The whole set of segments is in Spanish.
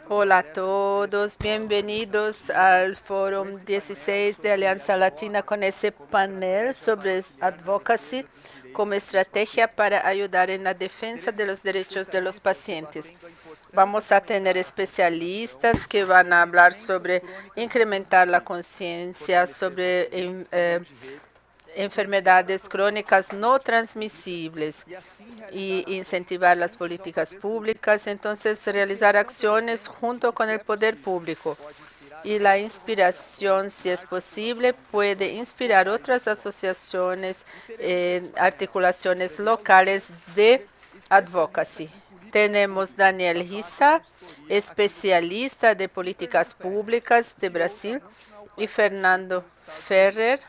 Hola a todos, bienvenidos al Foro 16 de Alianza Latina con ese panel sobre advocacy como estrategia para ayudar en la defensa de los derechos de los pacientes. Vamos a tener especialistas que van a hablar sobre incrementar la conciencia sobre enfermedades crónicas no transmisibles y incentivar las políticas públicas, entonces realizar acciones junto con el poder público. Y la inspiración, si es posible, puede inspirar otras asociaciones, articulaciones locales de advocacy. Tenemos Daniel Rissa, especialista de políticas públicas de Brasil, y Fernando Ferrer,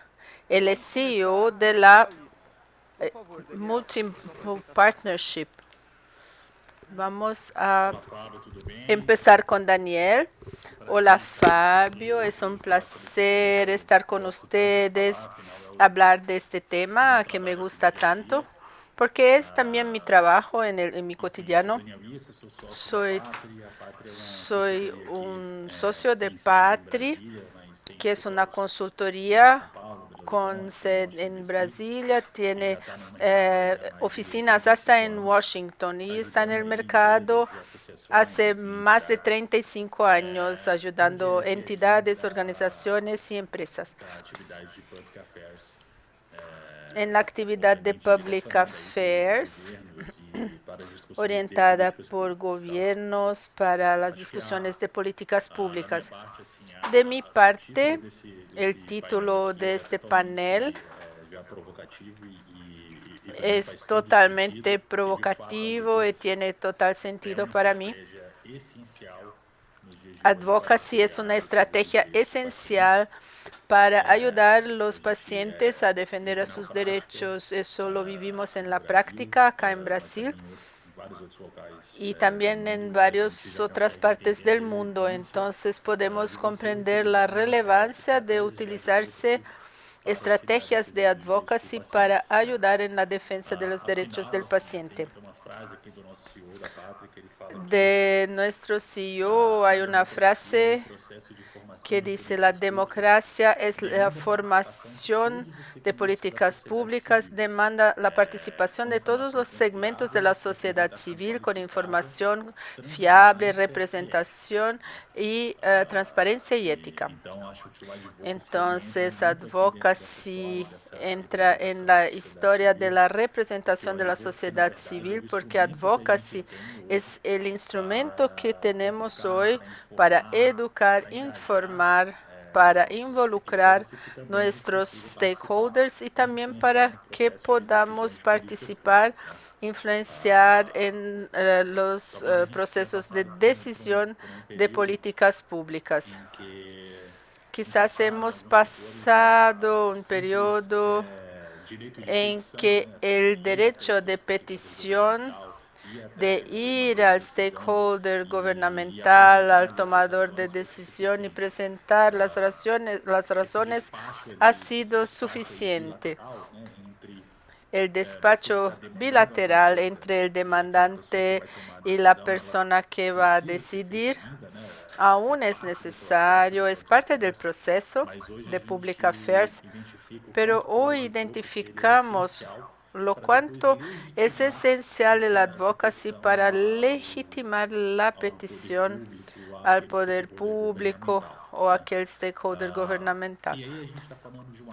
el CEO de la Multi-Partnership. Vamos a empezar con Daniel. Hola Fabio, es un placer estar con ustedes, hablar de este tema que me gusta tanto, porque es también mi trabajo en mi cotidiano. Soy, soy un socio de Patri, que es una consultoría con sede en Brasilia, tiene oficinas hasta en Washington y está en el mercado hace más de 35 años ayudando entidades, organizaciones y empresas. En la actividad de Public Affairs, orientada por gobiernos para las discusiones de políticas públicas. De mi parte, el título de este panel es totalmente provocativo y tiene total sentido para mí. Advocacy es una estrategia esencial para ayudar a los pacientes a defender a sus derechos. Eso lo vivimos en la práctica acá en Brasil y también en varias otras partes del mundo. Entonces podemos comprender la relevancia de utilizarse estrategias de advocacy para ayudar en la defensa de los derechos del paciente. De nuestro CEO hay una frase que dice: la democracia es la formación de políticas públicas, demanda la participación de todos los segmentos de la sociedad civil con información fiable, representación y transparencia y ética. Entonces, advocacy entra en la historia de la representación de la sociedad civil porque advocacy es el instrumento que tenemos hoy para educar, informar, para involucrar nuestros stakeholders y también para que podamos participar, influenciar en los procesos de decisión de políticas públicas. Quizás hemos pasado un periodo en que el derecho de petición, de ir al stakeholder gubernamental, al tomador de decisión y presentar las razones ha sido suficiente. El despacho bilateral entre el demandante y la persona que va a decidir aún es necesario, es parte del proceso de Public Affairs, pero hoy identificamos lo cuanto es esencial el advocacy para legitimar la petición al poder público o aquel stakeholder gubernamental.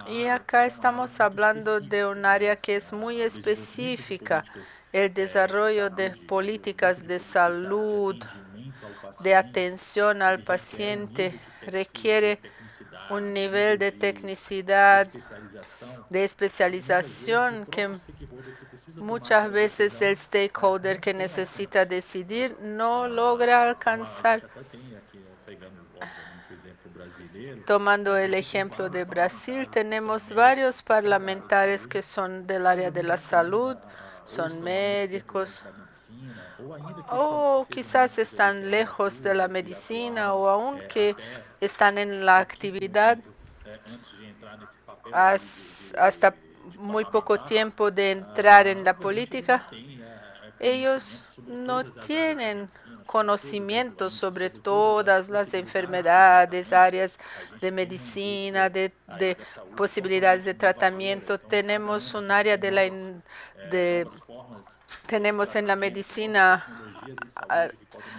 Y acá estamos hablando de un área que es muy específica, el desarrollo de políticas de salud, de atención al paciente, requiere un nivel de tecnicidad, de especialización que muchas veces el stakeholder que necesita decidir no logra alcanzar. Tomando el ejemplo de Brasil, tenemos varios parlamentarios que son del área de la salud, son médicos, o quizás están lejos de la medicina o aún que están en la actividad hasta muy poco tiempo de entrar en la política. Ellos no tienen conocimiento sobre todas las enfermedades, áreas de medicina, de posibilidades de tratamiento. Tenemos un área tenemos en la medicina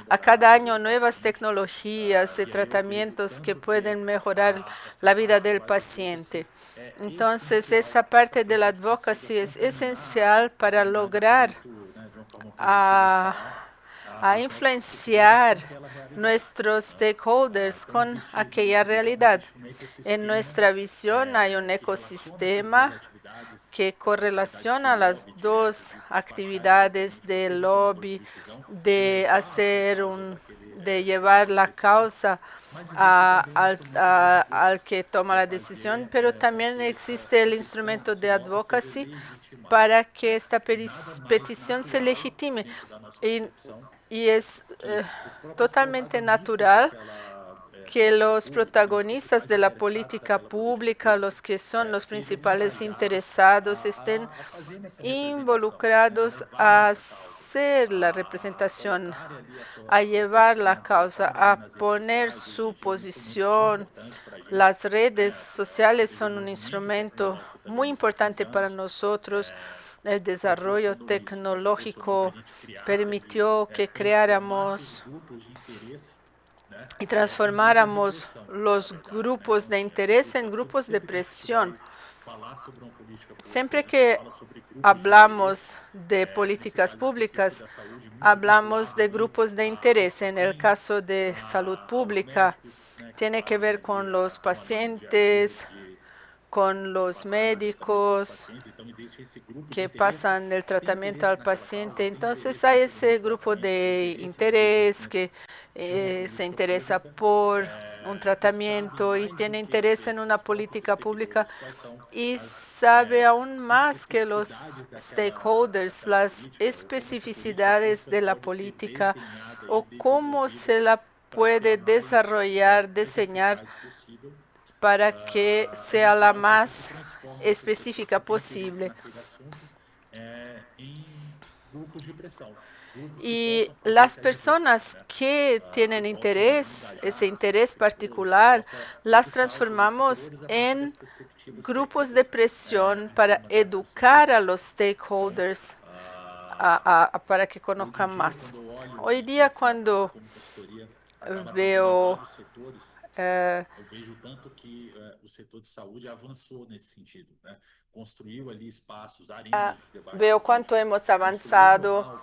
a cada año nuevas tecnologías y tratamientos que pueden mejorar la vida del paciente. Entonces, esa parte de la advocacy es esencial para lograr a influenciar nuestros stakeholders con aquella realidad. En nuestra visión hay un ecosistema que correlaciona las dos actividades de lobby, de llevar la causa al que toma la decisión, pero también existe el instrumento de advocacy para que esta petición se legitime. Y es totalmente natural que los protagonistas de la política pública, los que son los principales interesados, estén involucrados a hacer la representación, a llevar la causa, a poner su posición. Las redes sociales son un instrumento muy importante para nosotros. El desarrollo tecnológico permitió que creáramos y transformáramos los grupos de interés en grupos de presión. Siempre que hablamos de políticas públicas, hablamos de grupos de interés. En el caso de salud pública, tiene que ver con los pacientes, con los médicos que pasan el tratamiento al paciente. Entonces hay ese grupo de interés que se interesa por un tratamiento y tiene interés en una política pública y sabe aún más que los stakeholders las especificidades de la política o cómo se la puede desarrollar, diseñar para que sea la más específica posible. Y las personas que tienen interés, ese interés particular, las transformamos en grupos de presión para educar a los stakeholders para que conozcan más. Hoy día, cuando veo eu vejo tanto que o setor de saúde avançou nesse sentido, né? Construiu ali espaços, arenas de debate. Veo cuánto hemos avanzado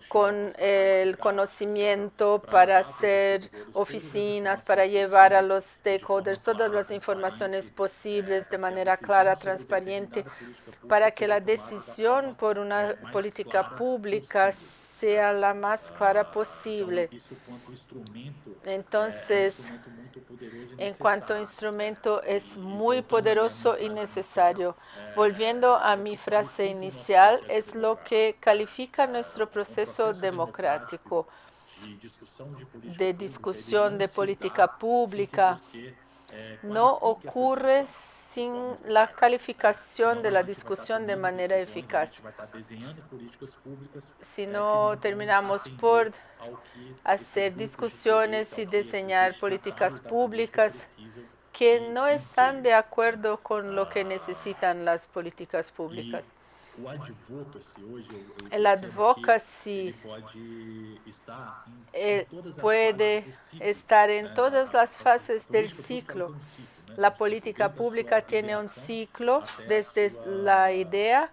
con el conocimiento para hacer oficinas, para llevar a los stakeholders todas las informaciones posibles de manera clara, transparente, para que la decisión por una política pública sea la más clara posible. Entonces, en cuanto a instrumento, es muy poderoso y necesario. Volviendo a mi frase inicial, es lo que califica nuestro proceso democrático de discusión de política pública. No ocurre sin la calificación de la discusión de manera eficaz. Si no terminamos por hacer discusiones y diseñar políticas públicas que no están de acuerdo con lo que necesitan las políticas públicas. El advocacy puede estar en todas las fases del ciclo. La política pública tiene un ciclo desde la idea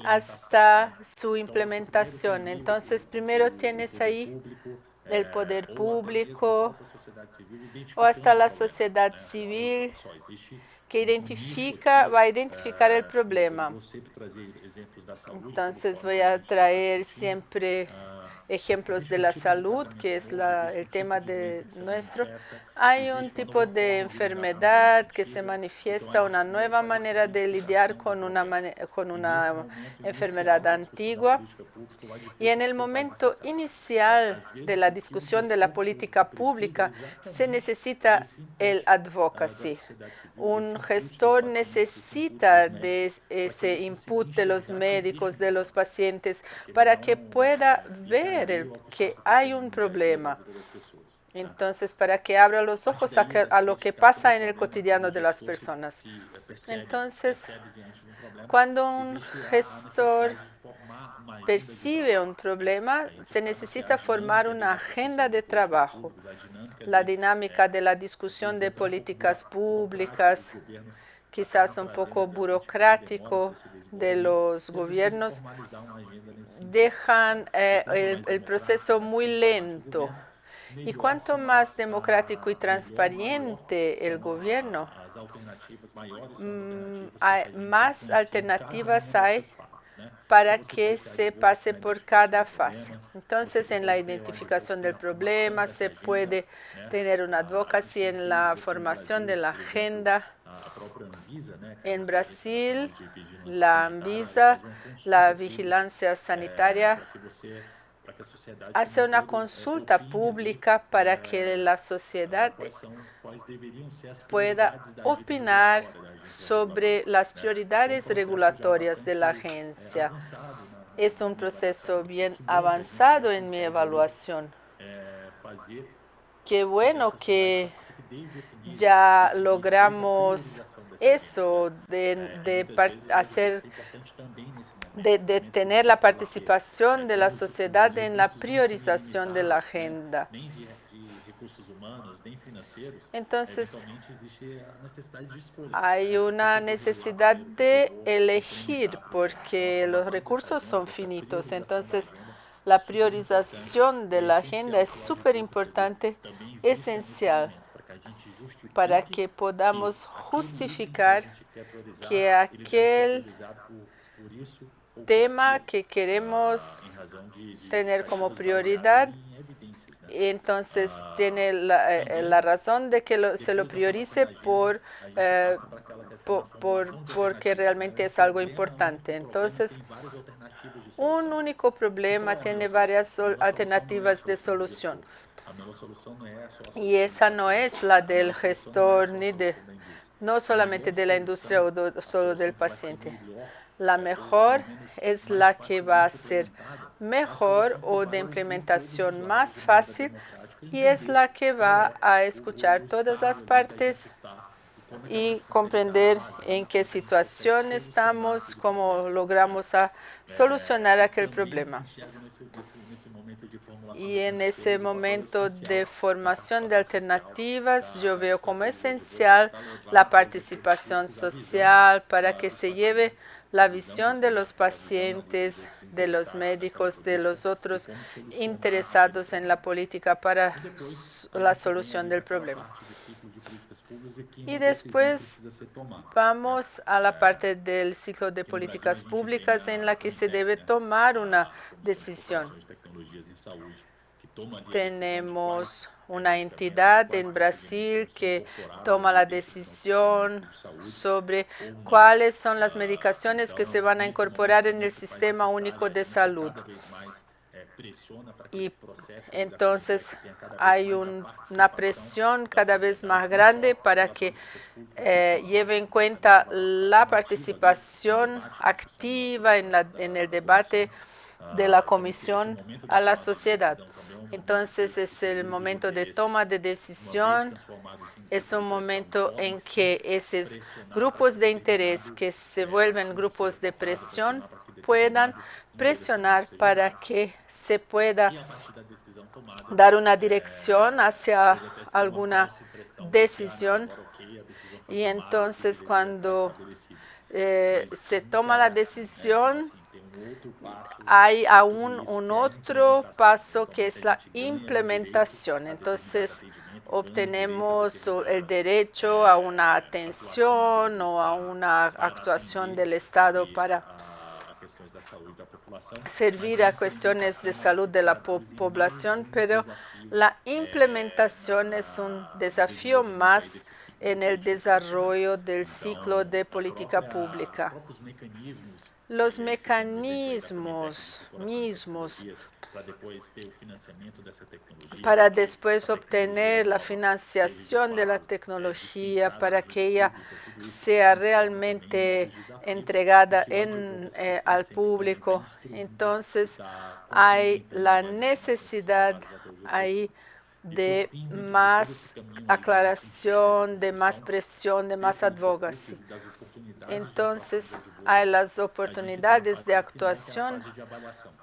hasta su implementación. Entonces, primero tienes ahí el poder público o hasta la sociedad civil que va a identificar el problema. Entonces, voy a traer siempre ejemplos de la salud, que es el tema de nuestro. Hay un tipo de enfermedad que se manifiesta, una nueva manera de lidiar con una enfermedad antigua. Y en el momento inicial de la discusión de la política pública se necesita el advocacy. Un gestor necesita de ese input de los médicos, de los pacientes, para que pueda ver ver que hay un problema. Entonces, para que abra los ojos a lo que pasa en el cotidiano de las personas. Entonces, cuando un gestor percibe un problema, se necesita formar una agenda de trabajo. La dinámica de la discusión de políticas públicas, quizás un poco burocrático de los gobiernos, dejan el proceso muy lento. Y cuanto más democrático y transparente el gobierno, más alternativas hay para que se pase por cada fase. Entonces, en la identificación del problema se puede tener una advocacia en la formación de la agenda. En Brasil, la Anvisa, la vigilancia sanitaria, hace una consulta pública para que la sociedad pueda opinar sobre las prioridades regulatorias de la agencia. Es un proceso bien avanzado en mi evaluación. Qué bueno que ya logramos eso de tener la participación de la sociedad en la priorización de la agenda. Entonces, hay una necesidad de elegir porque los recursos son finitos. Entonces, la priorización de la agenda es súper importante, esencial, para que podamos justificar que aquel tema que queremos tener como prioridad, entonces tiene la razón de que se lo priorice porque realmente es algo importante. Entonces, un único problema tiene varias alternativas de solución. Y esa no es la del gestor, no solamente de la industria o solo del paciente. La mejor es la que va a ser mejor o de implementación más fácil y es la que va a escuchar todas las partes y comprender en qué situación estamos, cómo logramos solucionar aquel problema. Y en ese momento de formación de alternativas, yo veo como esencial la participación social para que se lleve la visión de los pacientes, de los médicos, de los otros interesados en la política para la solución del problema. Y después vamos a la parte del ciclo de políticas públicas en la que se debe tomar una decisión. Tenemos una entidad en Brasil que toma la decisión sobre cuáles son las medicaciones que se van a incorporar en el Sistema Único de Salud. Y entonces hay una presión cada vez más grande para que lleve en cuenta la participación activa en el debate de la comisión a la sociedad. Entonces es el momento de toma de decisión, es un momento en que esos grupos de interés que se vuelven grupos de presión puedan presionar para que se pueda dar una dirección hacia alguna decisión. Y entonces cuando se toma la decisión, hay aún un otro paso que es la implementación. Entonces, obtenemos el derecho a una atención o a una actuación del Estado para servir a cuestiones de salud de la población, pero la implementación es un desafío más en el desarrollo del ciclo de política pública. Los mecanismos mismos para después obtener la financiación de la tecnología para que ella sea realmente entregada al público. Entonces, hay la necesidad ahí de más aclaración, de más presión, de más advocacy. Entonces, hay las oportunidades de actuación.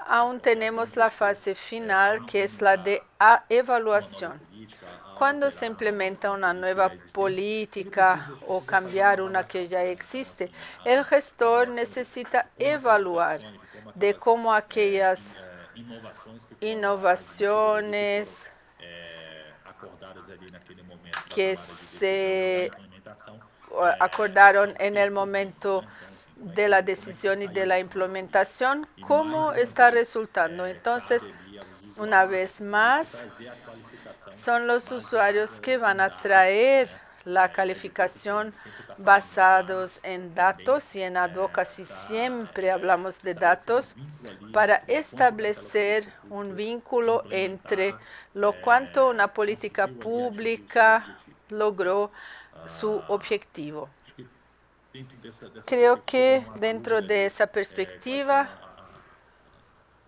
Aún tenemos la fase final, que es la de evaluación. Cuando se implementa una nueva política o cambiar una que ya existe, el gestor necesita evaluar de cómo aquellas inovaciones que se acordaron en el momento de la decisión y de la implementación, cómo está resultando. Entonces, una vez más, son los usuarios que van a traer la calificación basados en datos y en advocacy. Siempre hablamos de datos para establecer un vínculo entre lo cuanto una política pública logró su objetivo. Creo que dentro de esa perspectiva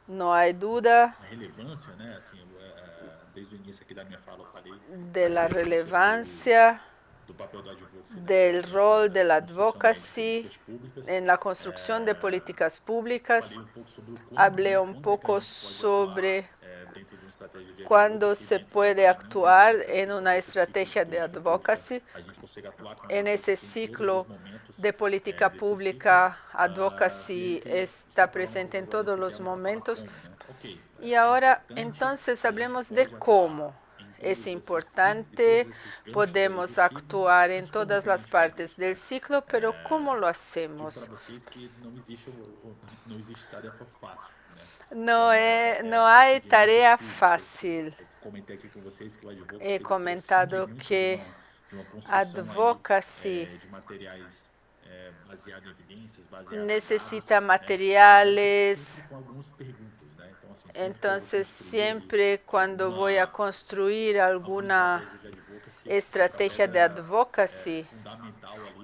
no hay duda de la relevancia del rol del advocacy en la construcción de políticas públicas. Hablé un poco sobre cuándo se puede actuar en una estrategia de advocacy. En ese ciclo de política pública, advocacy está presente en todos los momentos. Y ahora, entonces, hablemos de cómo. Es importante, podemos actuar en todas las partes del ciclo, pero ¿cómo lo hacemos? No hay tarea fácil. He comentado que advocacy necesita materiales. Entonces, siempre cuando voy a construir alguna estrategia de advocacy,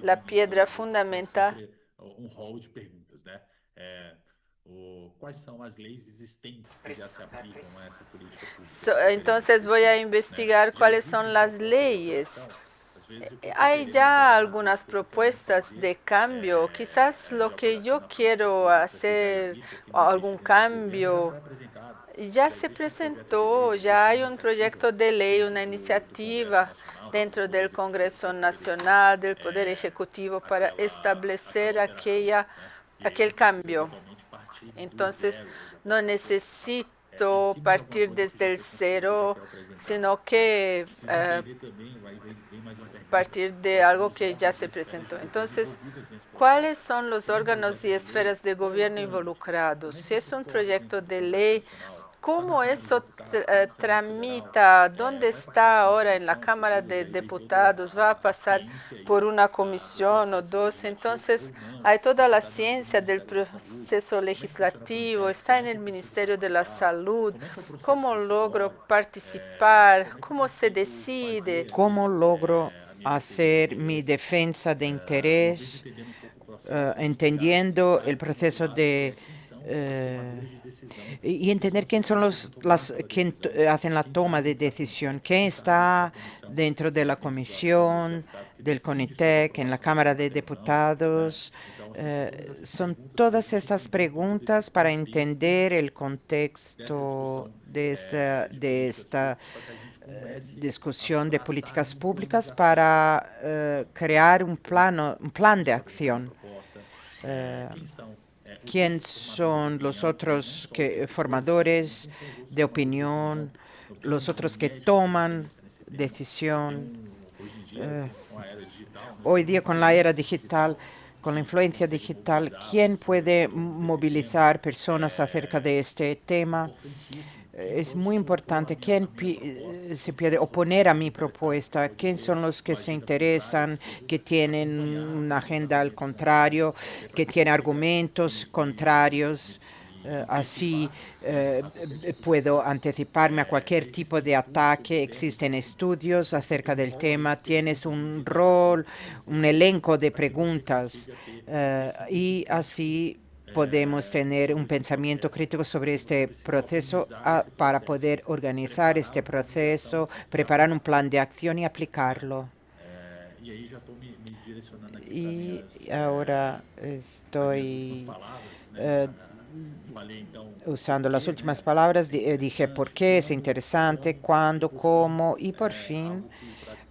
la piedra fundamental. Entonces, voy a investigar cuáles son las leyes. Hay ya algunas propuestas de cambio. Quizás lo que yo quiero hacer, algún cambio, ya se presentó, ya hay un proyecto de ley, una iniciativa dentro del Congreso Nacional, del Poder Ejecutivo, para establecer aquel cambio. Entonces, no necesito partir desde el cero, sino que partir de algo que ya se presentó. Entonces, ¿cuáles son los órganos y esferas de gobierno involucrados? Si es un proyecto de ley, ¿cómo eso tramita? ¿Dónde está ahora en la Cámara de Diputados? ¿Va a pasar por una comisión o dos? Entonces, hay toda la ciencia del proceso legislativo, está en el Ministerio de la Salud. ¿Cómo logro participar? ¿Cómo se decide? ¿Cómo logro hacer mi defensa de interés, entendiendo el proceso de y entender quién son quien hacen la toma de decisión, quién está dentro de la comisión, del CONITEC, en la Cámara de Diputados. Son todas estas preguntas para entender el contexto de esta discusión de políticas públicas para crear un plan de acción. ¿Quién son los otros formadores de opinión, los otros que toman decisión? Hoy día, con la era digital, con la influencia digital, ¿quién puede movilizar personas acerca de este tema? Es muy importante quién se puede oponer a mi propuesta, quién son los que se interesan, que tienen una agenda al contrario, que tienen argumentos contrarios. Así puedo anticiparme a cualquier tipo de ataque. Existen estudios acerca del tema. Tienes un rol, un elenco de preguntas y así podemos tener un pensamiento crítico sobre este proceso para poder organizar este proceso, preparar un plan de acción y aplicarlo. E aí já estou me direcionando aqui para Y minhas, ahora para minhas últimas estoy palavras, né? Falei então o usando las porquê, últimas né? palabras. É Dije por interessante, qué es quando, interesante, como e cuándo, por fim, cómo y por fin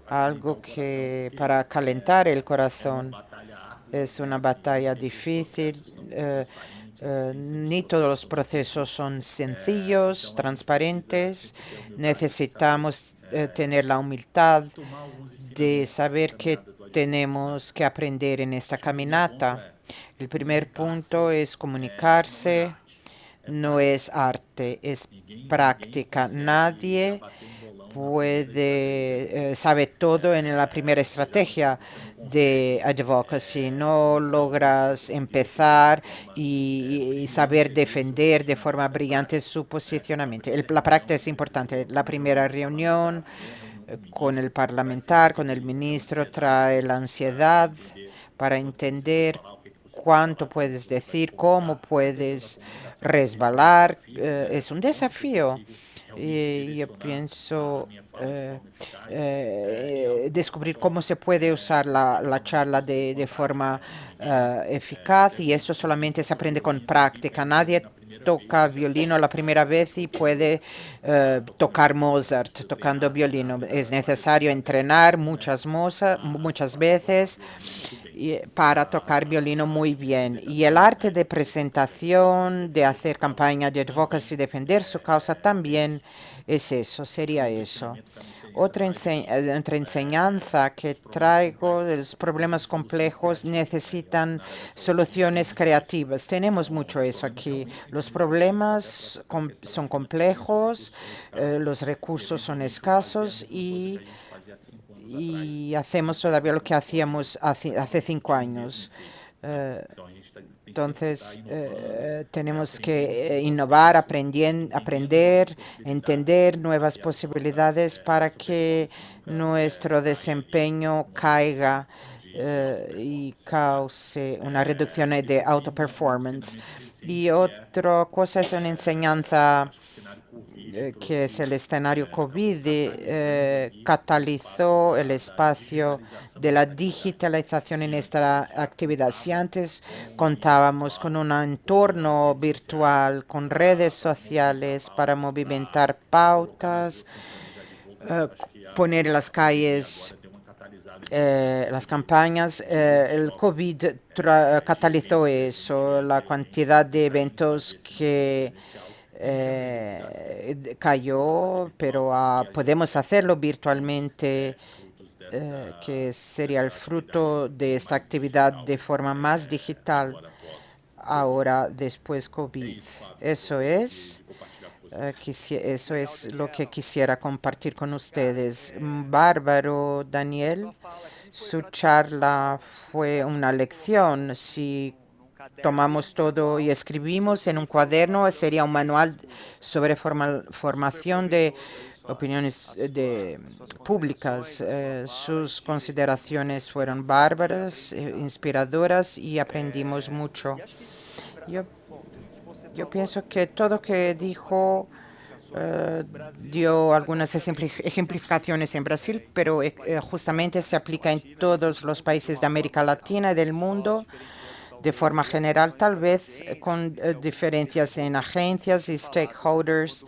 algo que para calentar algo o coração, que porque para calentar el é uma corazón. batalha árdua, Es una né? Nem batalla sempre os difícil. processos são transparentes, nem sempre os Ni todos processos los são procesos simples. son sencillos, Então a gente precisa transparentes. sempre ter a humildade de saber Necesitamos tener la humildad tomar alguns de ensinamentos dessa saber que caminhada do advocacy, né? tenemos que aprender en esta Acho que o primeiro ponto caminata. é El primer punto comunicar-se, es não é comunicarse. arte, é No es prática. arte, es Ninguém práctica. consegue já Nadie bater um bolão na primeira estratégia ali. puede, sabe todo en la primera estrategia Você não de consegue advocacy. No ser alguém que logras defende de empezar forma y saber brilhante ali o seu defender de forma posicionamento. É brillante prática. su A posicionamiento. primeira La reunião práctica com es o importante. ministro, La primera com o parlamentar, reunión a primeira reunião com o con el ministro traz sempre parlamentar, con el aquele, aquela ministro, ansiedade trae ali la para ansiedad entender o para quanto você pode entender falar, o que você pode cuánto falar, como que puedes você vai se decir, cómo comunicar. A questão da puedes comunicação também é um resbalar. desafio, né? Es un Como que eu desafío. consigo realmente Y yo direcionar a pienso minha fala de forma eficaz e algo que possa descubrir cómo só se puede usar ficar la numa charla discussão de fantástica, forma né? Ninguém eficaz, y pega eso um solamente se aprende con violino ali, práctica. pega ali Nadie na primeira vez toca e já violino la sabe primera vez y puede tocar tocar Mozart. É Mozart preciso tocando treinar, treinar, violino. Es treinar, fazer necesario muita entrenar técnica, né? muchas Para tocar veces violino muito bem. para tocar violino muy Arte de bien. Y el apresentação, arte né? de presentación, de Defender sua hacer causa, campaña de advocacy, também defender su causa, tem también isso. es eso, sería Outro eso. ensinamento que a minha experiência Otra, traz é que otra enseñanza que os problemas traigo de complexos los precisam de problemas soluções complejos criativas, né? E necesitan na área da saúde a gente tem soluciones muito isso. creativas. Tenemos Então, mucho os eso problemas aquí. realmente têm que Los ser resolvidos, até problemas pela questão son financeira, os complejos, recursos são escassos, los e recursos son eventualmente fazer a escasos mesma coisa que a gente fazia há 5 anos atrás y hacemos muitas todavía vezes lo não que pode hacíamos hace cinco ter o mesmo años. efeito, né? Então a gente tem que sempre estar Entonces, inovando, tenemos aprendendo com que o innovar, processo, entendendo novas aprender, possibilidades entender nuevas e a posibilidades para nossa que performance nunca nuestro caia ali desempeño numa caiga situação de y auto-performance, tá? cause una reducción E de também um auto-performance. ensinamento Y recente que é, otra cosa es una enseñanza acho que o cenário Covid que es trouxe, el escenario acabou COVID, catalisando ali o espaço catalizó el da espacio digitalização de da la nossa atividade. digitalización Se en antes a esta gente já actividad. Si contava antes com um ambiente contábamos con virtual, un por meio das entorno redes sociais, virtual, con redes para movimentar sociales para pautas, para movimentar colocar nas pautas, ruas campanhas de advocacy, eu acho que poner en las a pandemia calles agora deu uma catalisada nisso, né? las Porque campañas. o número de El jogos COVID de catalizó eventos que a eso, gente la realmente cantidad de consegue eventos fazer se não for que presencial nunca teve lugar certo. Tudo vai ser cayó, pero virtual e a gente podemos vê hacerlo alguns virtualmente, frutos que sería el dessa atividade fruto de esta mais actividad digital de forma más digital agora após Covid. ahora después É COVID. isso, Fábio, que eu Eso gostaria es. de compartilhar com vocês. Eso es lo que quisiera compartir con ustedes. Bárbaro, Daniel, su charla fue una lección. Si tomamos todo y escribimos en un cuaderno, sería un manual sobre formación de opiniones públicas. Sus consideraciones fueron bárbaras, inspiradoras y aprendimos mucho. Yo, yo pienso que todo que dijo dio algunas ejemplificaciones en Brasil, pero justamente se aplica en todos los países de América Latina y del mundo de forma general, tal vez con diferencias en agencias y stakeholders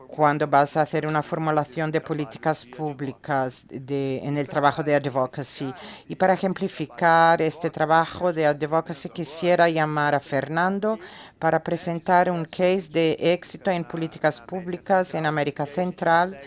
cuando vas a hacer una formulación de políticas públicas en el trabajo de advocacy. Y para ejemplificar este trabajo de advocacy, quisiera llamar a Fernando para presentar un case de éxito en políticas públicas en América Central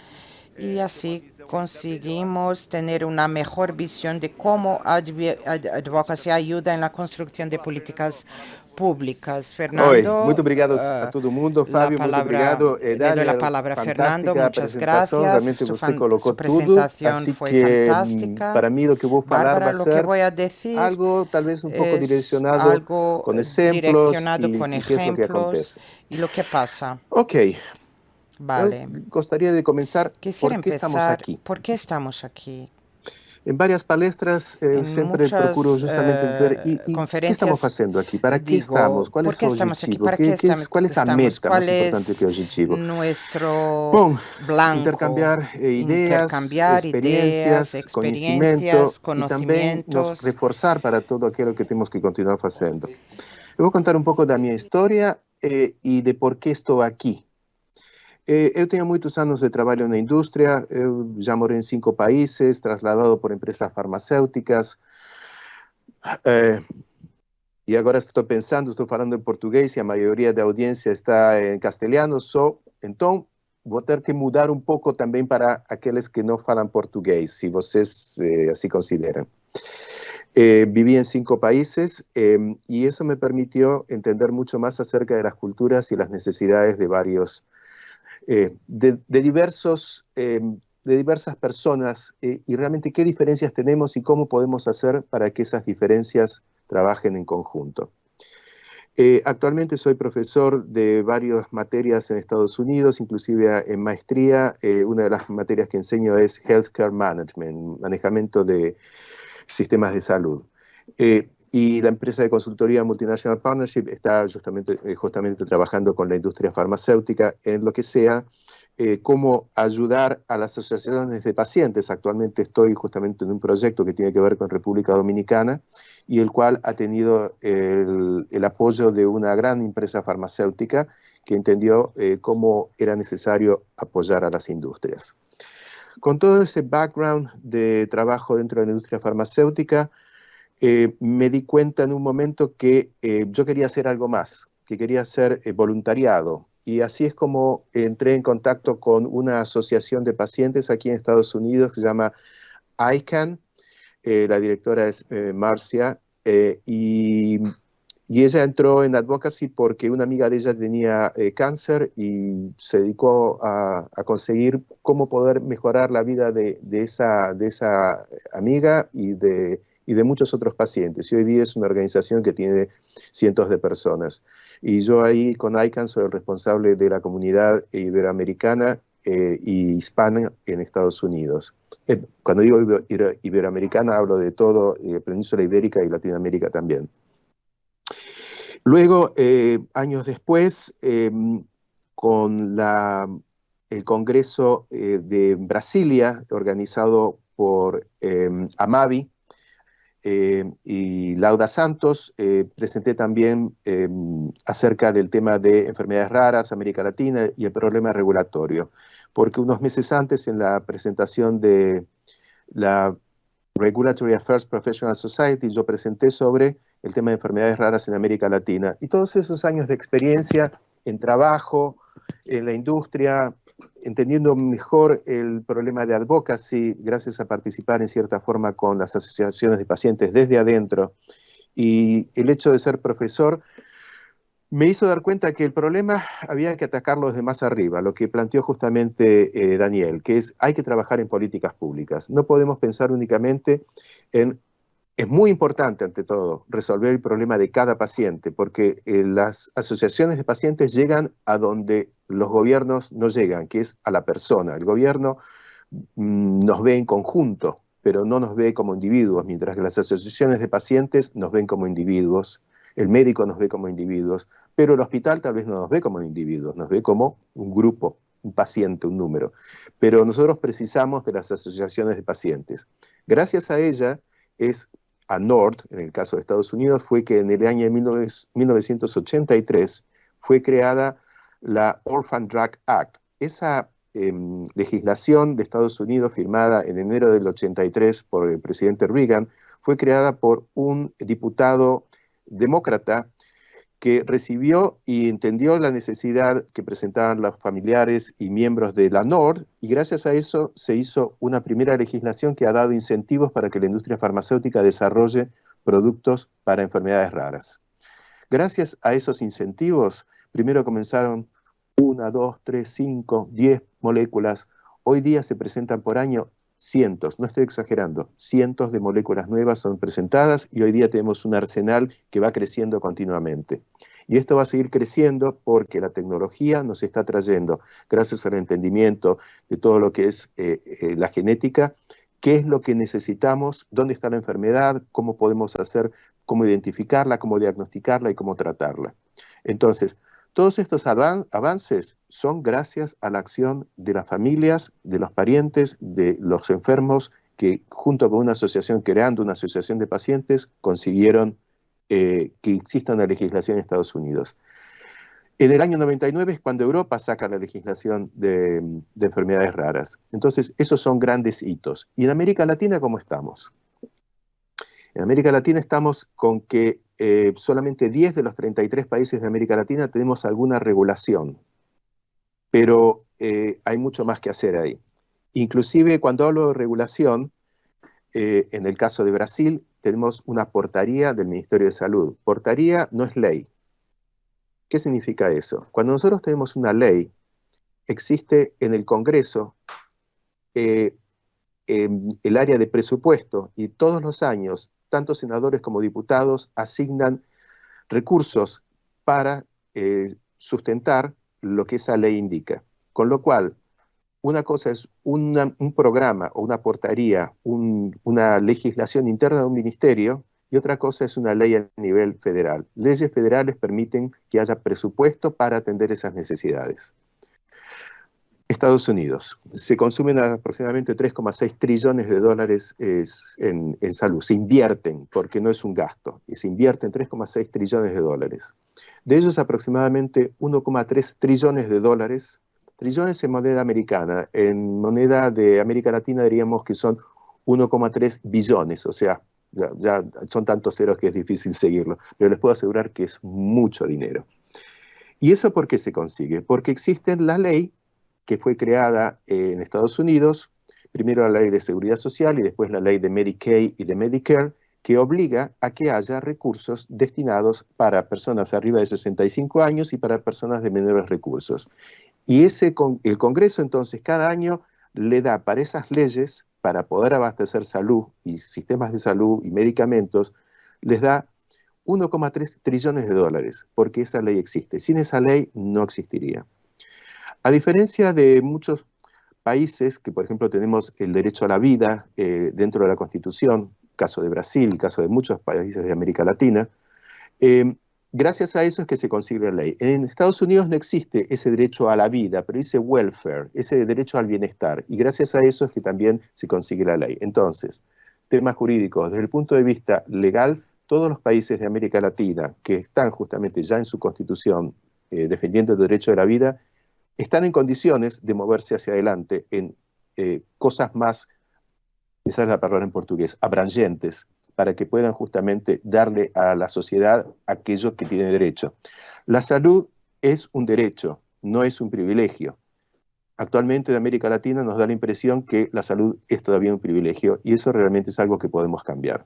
y así conseguimos tener una mejor visión de cómo advocacy ayuda en la construcción de políticas públicas. Oi, muito Fernando, obrigado a todo mundo. la Fábio, muito palabra, obrigado. le doy la Daniel, palabra a Fernando. fantástica Muchas apresentação. gracias. Realmente você Su colocou tudo. presentación Assim fue que, fantástica. para mim, o que eu vou falar Bárbara, vai lo que ser voy a decir algo, talvez, um pouco es direcionado algo com exemplos direccionado con e que é o que ejemplos acontece. y lo que pasa. Ok, eu Vale. gostaria de começar Quisiera por que estamos empezar, aqui. ¿por qué estamos aquí? Em várias palestras, eu En sempre procuro muchas justamente entender e que estamos conferencias fazendo aqui, para que estamos, digo, qual é ¿por o qué estamos aquí? objetivo, ¿Para qué qual é a estamos? meta mais ¿Cuál importante que es o objetivo? nuestro Bom, blanco? intercambiar ideias, Intercambiar ideas, experiências, conhecimento experiencias, e também nos conocimientos. reforçar para todo aquilo que temos que continuar fazendo. Eu vou contar um pouco da minha história e de por que estou aqui. Eu tenho muitos anos de trabalho na indústria, eu já morei em 5 países, trasladado por empresas farmacêuticas, e agora estou pensando, estou falando em português e a maioria da audiência está em castelhano só, então vou ter que mudar um pouco também para aqueles que não falam português, se vocês assim consideram. Viví en 5 países y eso me permitió entender mucho más acerca de las culturas y las necesidades de varios de diversas personas y realmente qué diferencias tenemos y cómo podemos hacer para que esas diferencias trabajen en conjunto. Actualmente soy profesor de varias materias en Estados Unidos, inclusive en maestría. Una de las materias que enseño es Healthcare Management, manejamiento de sistemas de salud. Y la empresa de consultoría Multinational Partnership está justamente trabajando con la industria farmacéutica en lo que sea cómo ayudar a las asociaciones de pacientes. Actualmente estoy justamente en un proyecto que tiene que ver con República Dominicana y el cual ha tenido el apoyo de una gran empresa farmacéutica que entendió cómo era necesario apoyar a las industrias. Con todo ese background de trabajo dentro de la industria farmacéutica, me di cuenta en un momento que yo quería hacer algo más, que quería hacer voluntariado. Y así es como entré en contacto con una asociación de pacientes aquí en Estados Unidos que se llama ICANN. La directora es Marcia, y ella entró en advocacy porque una amiga de ella tenía cáncer y se dedicó a conseguir cómo poder mejorar la vida de esa amiga y de muchos otros pacientes. Y hoy día es una organización que tiene cientos de personas. Y yo ahí con ICANN soy el responsable de la comunidad iberoamericana y hispana en Estados Unidos. Cuando digo iberoamericana hablo de todo, Península Ibérica y Latinoamérica también. Luego, años después, con el Congreso de Brasilia, organizado por Amavi y Lauda Santos, presenté también acerca del tema de enfermedades raras, América Latina y el problema regulatorio, porque unos meses antes, en la presentación de la Regulatory Affairs Professional Society, yo presenté sobre el tema de enfermedades raras en América Latina. Y todos esos años de experiencia en trabajo, en la industria, entendiendo mejor el problema de advocacy, gracias a participar en cierta forma con las asociaciones de pacientes desde adentro, y el hecho de ser profesor, me hizo dar cuenta que el problema había que atacarlo desde más arriba, lo que planteó justamente Daniel, que es hay que trabajar en políticas públicas. No podemos pensar únicamente en... Es muy importante, ante todo, resolver el problema de cada paciente, porque las asociaciones de pacientes llegan a donde los gobiernos no llegan, que es a la persona. El gobierno nos ve en conjunto, pero no nos ve como individuos, mientras que las asociaciones de pacientes nos ven como individuos, el médico nos ve como individuos, pero el hospital tal vez no nos ve como individuos, nos ve como un grupo, un paciente, un número. Pero nosotros precisamos de las asociaciones de pacientes. Gracias a ella a NORD, en el caso de Estados Unidos, fue que en el año 1983 fue creada la Orphan Drug Act. Esa legislación de Estados Unidos, firmada en enero del 83 por el presidente Reagan, fue creada por un diputado demócrata que recibió y entendió la necesidad que presentaban los familiares y miembros de la NORD, y gracias a eso se hizo una primera legislación que ha dado incentivos para que la industria farmacéutica desarrolle productos para enfermedades raras. Gracias a esos incentivos, primero comenzaron 1, 2, 3, 5, 10 moléculas. Hoy día se presentan por año cientos, no estoy exagerando, cientos de moléculas nuevas son presentadas y hoy día tenemos un arsenal que va creciendo continuamente. Y esto va a seguir creciendo porque la tecnología nos está trayendo, gracias al entendimiento de todo lo que es la genética, qué es lo que necesitamos, dónde está la enfermedad, cómo podemos hacer, cómo identificarla, cómo diagnosticarla y cómo tratarla. Entonces, todos estos avances son gracias a la acción de las familias, de los parientes, de los enfermos, que junto con una asociación, creando una asociación de pacientes, consiguieron que exista una legislación en Estados Unidos. En el año 99 es cuando Europa saca la legislación de enfermedades raras. Entonces, esos son grandes hitos. ¿Y en América Latina cómo estamos? En América Latina estamos con que solamente 10 de los 33 países de América Latina tenemos alguna regulación, pero hay mucho más que hacer ahí. Inclusive cuando hablo de regulación, en el caso de Brasil, tenemos una portaría del Ministerio de Salud. Portaría no es ley. ¿Qué significa eso? Cuando nosotros tenemos una ley, existe en el Congreso el área de presupuesto y todos los años tanto senadores como diputados asignan recursos para sustentar lo que esa ley indica. Con lo cual, una cosa es un programa o una portaría, una legislación interna de un ministerio, y otra cosa es una ley a nivel federal. Leyes federales permiten que haya presupuesto para atender esas necesidades. Estados Unidos. Se consumen aproximadamente 3,6 trillones de dólares en salud. Se invierten, porque no es un gasto, y se invierten 3,6 trillones de dólares. De ellos aproximadamente 1,3 trillones de dólares, trillones en moneda americana. En moneda de América Latina diríamos que son 1,3 billones, o sea, ya son tantos ceros que es difícil seguirlo, pero les puedo asegurar que es mucho dinero. ¿Y eso por qué se consigue? Porque existe la ley que fue creada en Estados Unidos, primero la ley de seguridad social y después la ley de Medicaid y de Medicare, que obliga a que haya recursos destinados para personas arriba de 65 años y para personas de menores recursos. Y el Congreso entonces cada año le da para esas leyes, para poder abastecer salud y sistemas de salud y medicamentos, les da 1,3 trillones de dólares, porque esa ley existe. Sin esa ley no existiría. A diferencia de muchos países que, por ejemplo, tenemos el derecho a la vida dentro de la Constitución, caso de Brasil, caso de muchos países de América Latina, gracias a eso es que se consigue la ley. En Estados Unidos no existe ese derecho a la vida, pero dice welfare, ese derecho al bienestar, y gracias a eso es que también se consigue la ley. Entonces, temas jurídicos, desde el punto de vista legal, todos los países de América Latina que están justamente ya en su Constitución defendiendo el derecho de la vida, están en condiciones de moverse hacia adelante en cosas más, esa es la palabra en portugués, abrangentes, para que puedan justamente darle a la sociedad aquello que tiene derecho. La salud es un derecho, no es un privilegio. Actualmente en América Latina nos da la impresión que la salud es todavía un privilegio y eso realmente es algo que podemos cambiar.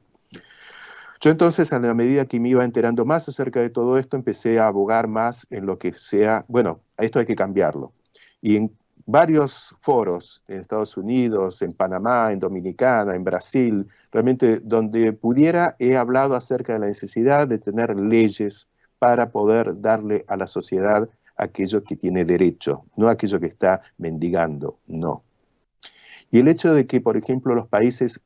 Yo entonces, a la medida que me iba enterando más acerca de todo esto, empecé a abogar más en lo que sea, bueno, esto hay que cambiarlo. Y en varios foros, en Estados Unidos, en Panamá, en Dominicana, en Brasil, realmente donde pudiera, he hablado acerca de la necesidad de tener leyes para poder darle a la sociedad aquello que tiene derecho, no aquello que está mendigando, no. Y el hecho de que, por ejemplo, los países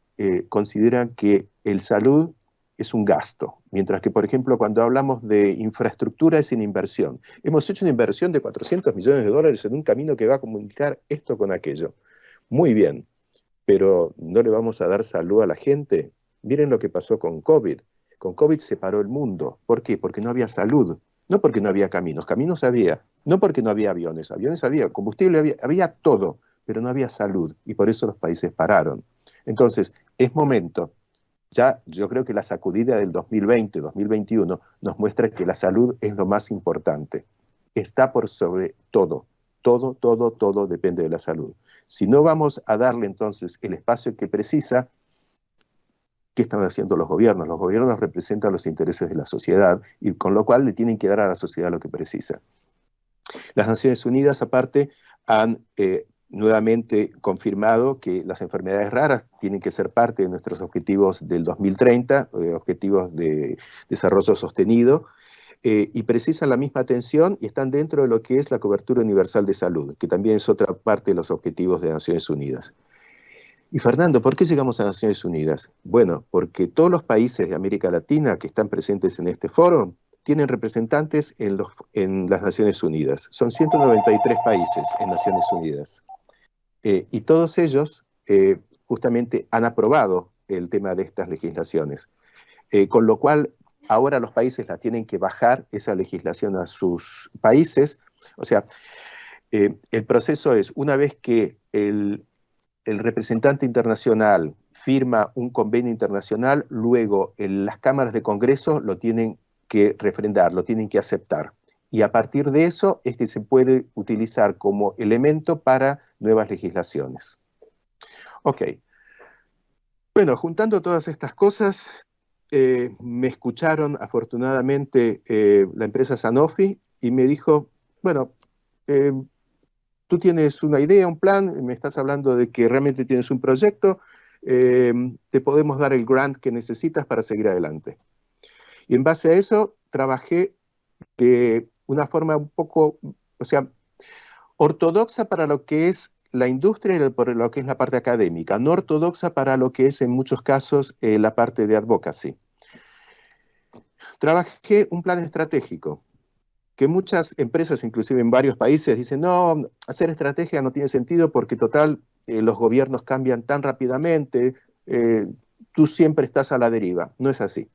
consideran que el salud es un gasto, mientras que, por ejemplo, cuando hablamos de infraestructura es una inversión. Hemos hecho una inversión de 400 millones de dólares en un camino que va a comunicar esto con aquello. Muy bien, pero ¿no le vamos a dar salud a la gente? Miren lo que pasó con COVID. Con COVID se paró el mundo. ¿Por qué? Porque no había salud. No porque no había caminos. Caminos había. No porque no había aviones. Aviones había. Combustible había. Había todo. Pero no había salud. Y por eso los países pararon. Entonces, es momento, ya yo creo que la sacudida del 2020-2021 nos muestra que la salud es lo más importante. Está por sobre todo. Todo depende de la salud. Si no vamos a darle entonces el espacio que precisa, ¿qué están haciendo los gobiernos? Los gobiernos representan los intereses de la sociedad y con lo cual le tienen que dar a la sociedad lo que precisa. Las Naciones Unidas, aparte, han nuevamente confirmado que las enfermedades raras tienen que ser parte de nuestros objetivos del 2030, objetivos de desarrollo sostenido, y precisan la misma atención y están dentro de lo que es la cobertura universal de salud, que también es otra parte de los objetivos de Naciones Unidas. Y Fernando, ¿por qué llegamos a Naciones Unidas? Bueno, porque todos los países de América Latina que están presentes en este foro tienen representantes en las Naciones Unidas. Son 193 países en Naciones Unidas. Y todos ellos justamente han aprobado el tema de estas legislaciones. Con lo cual, ahora los países la tienen que bajar esa legislación a sus países. O sea, el proceso es, una vez que el representante internacional firma un convenio internacional, luego las cámaras de Congreso lo tienen que refrendar, lo tienen que aceptar. Y a partir de eso es que se puede utilizar como elemento para nuevas legislaciones. Ok. Bueno, juntando todas estas cosas, me escucharon afortunadamente la empresa Sanofi y me dijo, bueno, tú tienes una idea, un plan, me estás hablando de que realmente tienes un proyecto, te podemos dar el grant que necesitas para seguir adelante. Y en base a eso trabajé de una forma un poco, o sea, ortodoxa para lo que es la industria y por lo que es la parte académica, no ortodoxa para lo que es en muchos casos la parte de advocacy. Trabajé un plan estratégico, que muchas empresas, inclusive en varios países, dicen, no, hacer estrategia no tiene sentido porque total, los gobiernos cambian tan rápidamente, tú siempre estás a la deriva. No es así.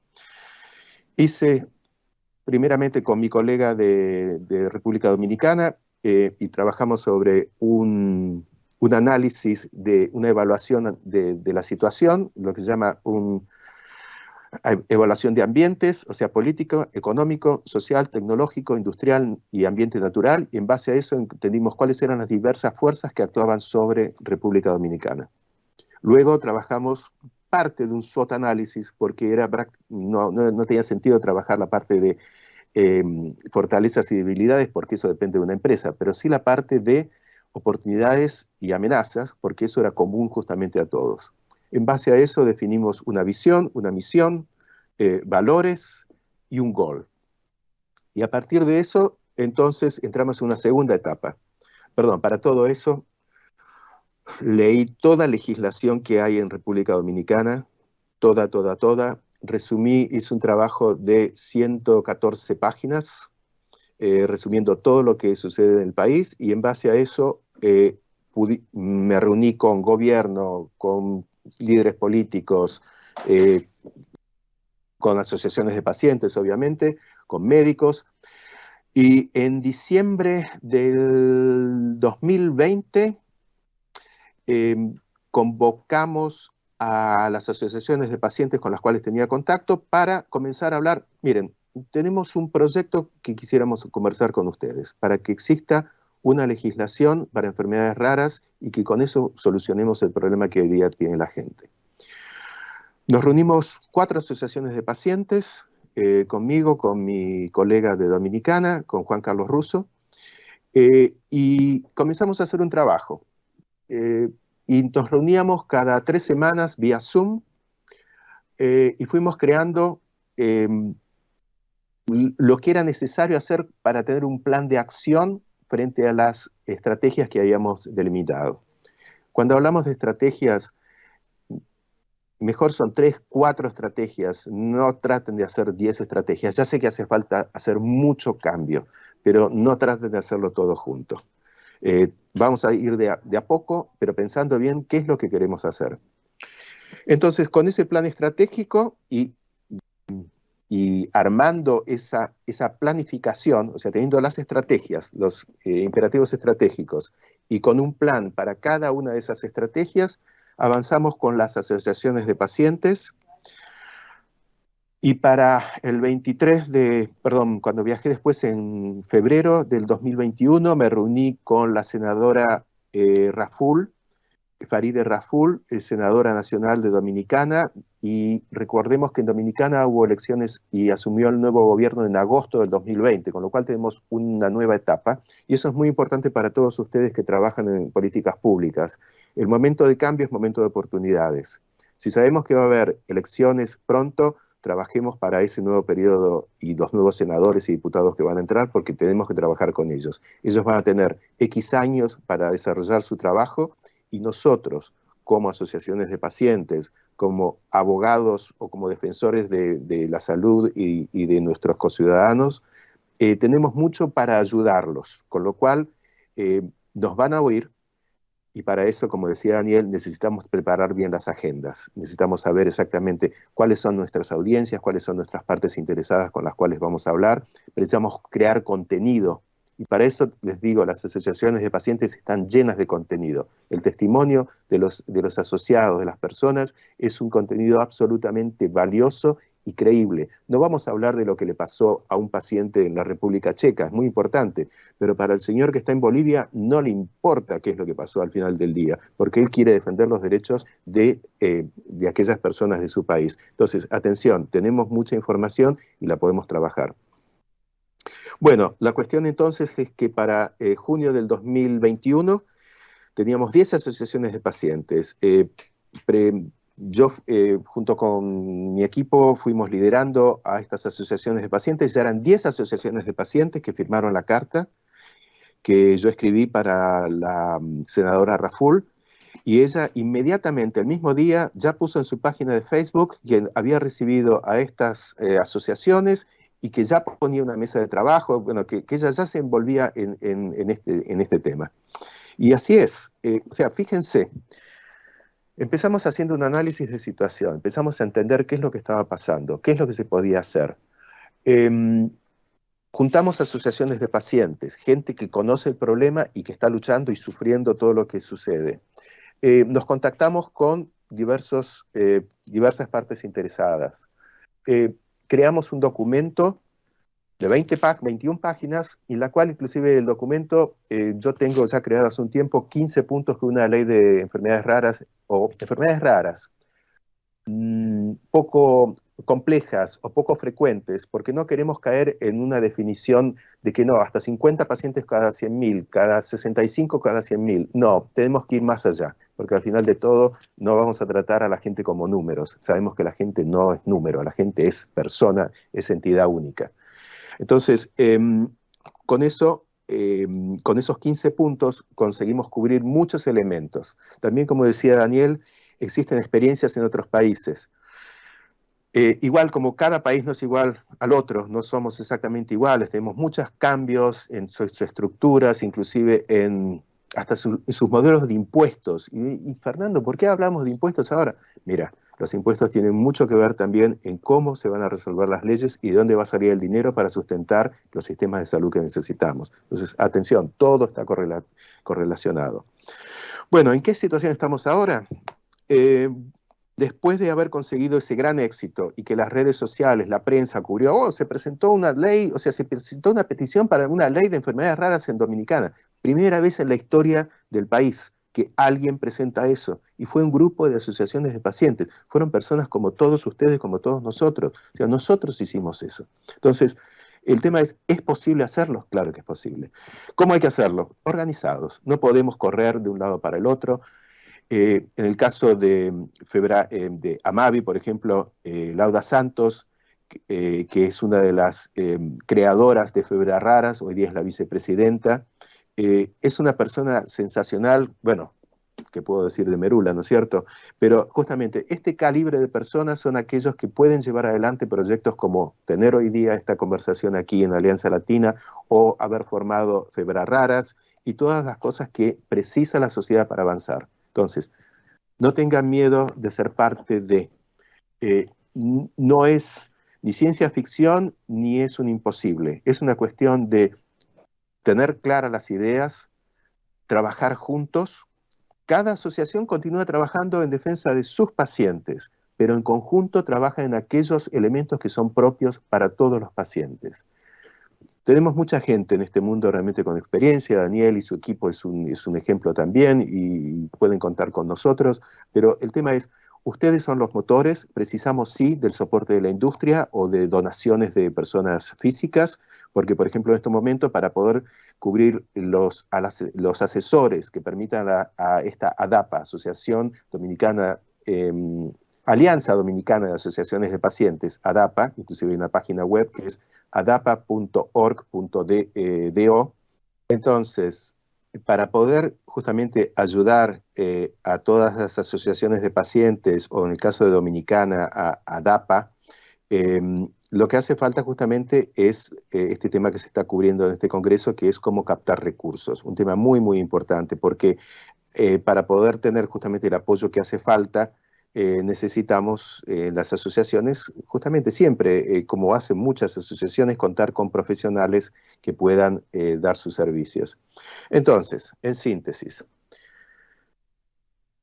Hice primeramente con mi colega de República Dominicana y trabajamos sobre un análisis, una evaluación de la situación, lo que se llama evaluación de ambientes, o sea, político, económico, social, tecnológico, industrial y ambiente natural, y en base a eso entendimos cuáles eran las diversas fuerzas que actuaban sobre República Dominicana. Luego trabajamos parte de un SWOT análisis, porque no tenía sentido trabajar la parte de fortalezas y debilidades, porque eso depende de una empresa, pero sí la parte de oportunidades y amenazas, porque eso era común justamente a todos. En base a eso definimos una visión, una misión, valores y un goal. Y a partir de eso, entonces, entramos en una segunda etapa. Perdón, para todo eso, leí toda legislación que hay en República Dominicana, toda. Resumí, hice un trabajo de 114 páginas, resumiendo todo lo que sucede en el país, y en base a eso me reuní con gobierno, con líderes políticos, con asociaciones de pacientes, obviamente, con médicos, y en diciembre del 2020 convocamos a las asociaciones de pacientes con las cuales tenía contacto para comenzar a hablar, miren, tenemos un proyecto que quisiéramos conversar con ustedes, para que exista una legislación para enfermedades raras y que con eso solucionemos el problema que hoy día tiene la gente. Nos reunimos 4 asociaciones de pacientes, conmigo, con mi colega de Dominicana, con Juan Carlos Russo, y comenzamos a hacer un trabajo. Y nos reuníamos cada 3 semanas vía Zoom, y fuimos creando lo que era necesario hacer para tener un plan de acción frente a las estrategias que habíamos delimitado. Cuando hablamos de estrategias, mejor son 3, 4 estrategias, no traten de hacer 10 estrategias. Ya sé que hace falta hacer mucho cambio, pero no traten de hacerlo todo junto. Vamos a ir de a poco, pero pensando bien qué es lo que queremos hacer. Entonces, con ese plan estratégico y armando esa planificación, o sea, teniendo las estrategias, los imperativos estratégicos, y con un plan para cada una de esas estrategias, avanzamos con las asociaciones de pacientes, Y para el 23 de, perdón, cuando viajé después en febrero del 2021, me reuní con la senadora Raful, Farideh Raful, senadora nacional de Dominicana, y recordemos que en Dominicana hubo elecciones y asumió el nuevo gobierno en agosto del 2020, con lo cual tenemos una nueva etapa, y eso es muy importante para todos ustedes que trabajan en políticas públicas. El momento de cambio es momento de oportunidades. Si sabemos que va a haber elecciones pronto, trabajemos para ese nuevo periodo y los nuevos senadores y diputados que van a entrar, porque tenemos que trabajar con ellos. Ellos van a tener X años para desarrollar su trabajo, y nosotros, como asociaciones de pacientes, como abogados o como defensores de la salud y de nuestros conciudadanos, tenemos mucho para ayudarlos, con lo cual nos van a oír, y para eso, como decía Daniel, necesitamos preparar bien las agendas, necesitamos saber exactamente cuáles son nuestras audiencias, cuáles son nuestras partes interesadas con las cuales vamos a hablar, precisamos crear contenido. Y para eso, les digo, las asociaciones de pacientes están llenas de contenido. El testimonio de los asociados, de las personas, es un contenido absolutamente valioso y creíble. No vamos a hablar de lo que le pasó a un paciente en la República Checa, es muy importante, pero para el señor que está en Bolivia no le importa qué es lo que pasó al final del día, porque él quiere defender los derechos de aquellas personas de su país. Entonces, atención, tenemos mucha información y la podemos trabajar. Bueno, la cuestión entonces es que para junio del 2021 teníamos 10 asociaciones de pacientes. Yo, junto con mi equipo, fuimos liderando a estas asociaciones de pacientes. Ya eran 10 asociaciones de pacientes que firmaron la carta que yo escribí para la senadora Raful, y ella inmediatamente, el mismo día, ya puso en su página de Facebook que había recibido a estas asociaciones y que ya ponía una mesa de trabajo, bueno, que ella ya se envolvía en este tema. Y así es, o sea, fíjense, empezamos haciendo un análisis de situación, empezamos a entender qué es lo que estaba pasando, qué es lo que se podía hacer. Juntamos asociaciones de pacientes, gente que conoce el problema y que está luchando y sufriendo todo lo que sucede. Nos contactamos con diversas partes interesadas. Creamos un documento de 21 páginas, en la cual inclusive el documento, yo tengo ya creado hace un tiempo 15 puntos que una ley de enfermedades raras, o enfermedades raras, poco complejas o poco frecuentes, porque no queremos caer en una definición de que no, hasta 50 pacientes cada 100.000, cada 65 cada 100.000. No, tenemos que ir más allá, porque al final de todo no vamos a tratar a la gente como números. Sabemos que la gente no es número, la gente es persona, es entidad única. Entonces, con esos 15 puntos conseguimos cubrir muchos elementos. También, como decía Daniel, existen experiencias en otros países. Igual como cada país no es igual al otro, no somos exactamente iguales, tenemos muchos cambios en sus estructuras, inclusive hasta en sus modelos de impuestos. Y Fernando, ¿por qué hablamos de impuestos ahora? Mira, los impuestos tienen mucho que ver también en cómo se van a resolver las leyes y de dónde va a salir el dinero para sustentar los sistemas de salud que necesitamos. Entonces, atención, todo está correlacionado. Bueno, ¿en qué situación estamos ahora? Después de haber conseguido ese gran éxito y que las redes sociales, la prensa cubrió, se presentó una ley, o sea, se presentó una petición para una ley de enfermedades raras en Dominicana. Primera vez en la historia del país que alguien presenta eso. Y fue un grupo de asociaciones de pacientes. Fueron personas como todos ustedes, como todos nosotros. O sea, nosotros hicimos eso. Entonces, el tema es ¿posible hacerlo? Claro que es posible. ¿Cómo hay que hacerlo? Organizados. No podemos correr de un lado para el otro. En el caso de Amavi, por ejemplo, Lauda Santos, que es una de las creadoras de Febrero Raras, hoy día es la vicepresidenta, es una persona sensacional, bueno, que puedo decir de Merula, ¿no es cierto? Pero justamente este calibre de personas son aquellos que pueden llevar adelante proyectos como tener hoy día esta conversación aquí en Alianza Latina o haber formado Febrero Raras y todas las cosas que precisa la sociedad para avanzar. Entonces, no tengan miedo de ser parte de. No es ni ciencia ficción ni es un imposible. Es una cuestión de tener claras las ideas, trabajar juntos. Cada asociación continúa trabajando en defensa de sus pacientes, pero en conjunto trabajan en aquellos elementos que son propios para todos los pacientes. Tenemos mucha gente en este mundo realmente con experiencia. Daniel y su equipo es un ejemplo también y pueden contar con nosotros, pero el tema es, ustedes son los motores, precisamos sí del soporte de la industria o de donaciones de personas físicas, porque por ejemplo en este momento para poder cubrir los asesores que permitan a esta ADAPA, Asociación Dominicana, Alianza Dominicana de Asociaciones de Pacientes, ADAPA, inclusive hay una página web que es adapa.org.do. Entonces, para poder justamente ayudar a todas las asociaciones de pacientes, o en el caso de Dominicana, a ADAPA, lo que hace falta justamente es este tema que se está cubriendo en este congreso, que es cómo captar recursos. Un tema muy, muy importante, porque para poder tener justamente el apoyo que hace falta, necesitamos las asociaciones, justamente siempre, como hacen muchas asociaciones, contar con profesionales que puedan dar sus servicios. Entonces, en síntesis,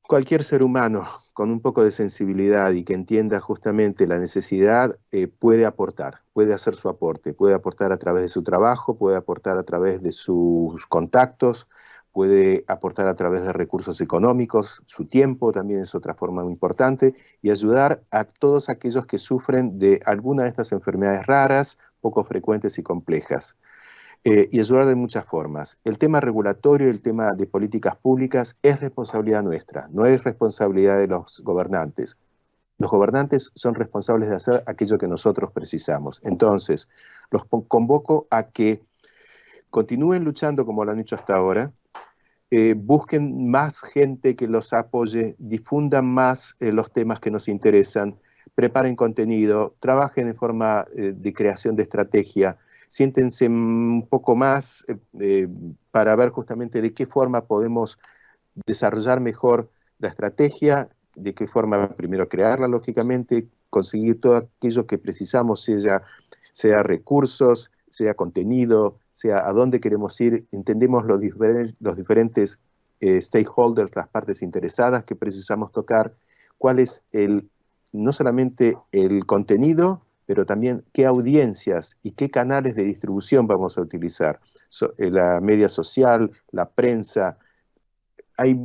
cualquier ser humano con un poco de sensibilidad y que entienda justamente la necesidad puede aportar, puede hacer su aporte, puede aportar a través de su trabajo, puede aportar a través de sus contactos, puede aportar a través de recursos económicos, su tiempo también es otra forma muy importante, y ayudar a todos aquellos que sufren de alguna de estas enfermedades raras, poco frecuentes y complejas. Y ayudar de muchas formas. El tema regulatorio, el tema de políticas públicas es responsabilidad nuestra, no es responsabilidad de los gobernantes. Los gobernantes son responsables de hacer aquello que nosotros precisamos. Entonces, los convoco a que continúen luchando como lo han hecho hasta ahora, busquen más gente que los apoye, difundan más los temas que nos interesan, preparen contenido, trabajen en forma de creación de estrategia, siéntense un poco más para ver justamente de qué forma podemos desarrollar mejor la estrategia, de qué forma primero crearla, lógicamente, conseguir todo aquello que precisamos, sea recursos, sea contenido, sea a dónde queremos ir, entendemos los diferentes stakeholders, las partes interesadas que precisamos tocar, cuál es no solamente el contenido, pero también qué audiencias y qué canales de distribución vamos a utilizar. La media social, la prensa. Hay